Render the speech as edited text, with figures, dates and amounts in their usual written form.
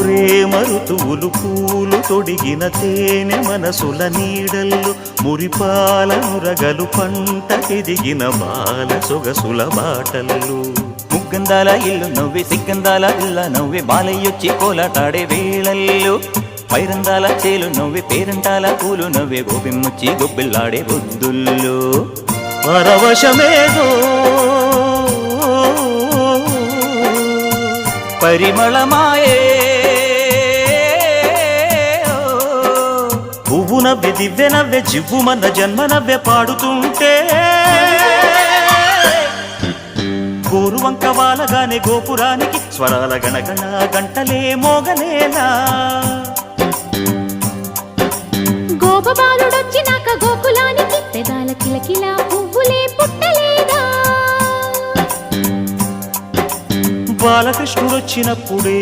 ప్రేమ ఋతువులు పూలు తొడిగిన తేనె మనసుల నీడల్లు మురిపాల నురగలు పంటకెదిగిన బాల సొగసుల బాటల్లు ముగ్గందాల ఇల్లు నవ్వే సిగ్గందాల ఇల్ల నవ్వే బాలయ్యొచ్చి కోలాటాడే వేళల్లో పైరందాల చేలు నవ్వే పేరంటాల పూలు నవ్వే గోపిమ్ముచ్చి గొబ్బిల్లాడే బొద్దుల్లో పరవశమేదో పరిమళమాయే పువ్వు నవ్వె దివ్వె నవ్వె జివ్వుమన్న జన్మ నవ్వె పాడుతుంటే గోరువంక వాలగానే గోపురానికి స్వరాల గణగణ గంటలే మోగనేలా గోపబాలుడొచ్చినాక గోకులానికి పెదాల కిలకిలా పువ్వులే పుట్టలేదా బాలకృష్ణుడొచ్చినప్పుడే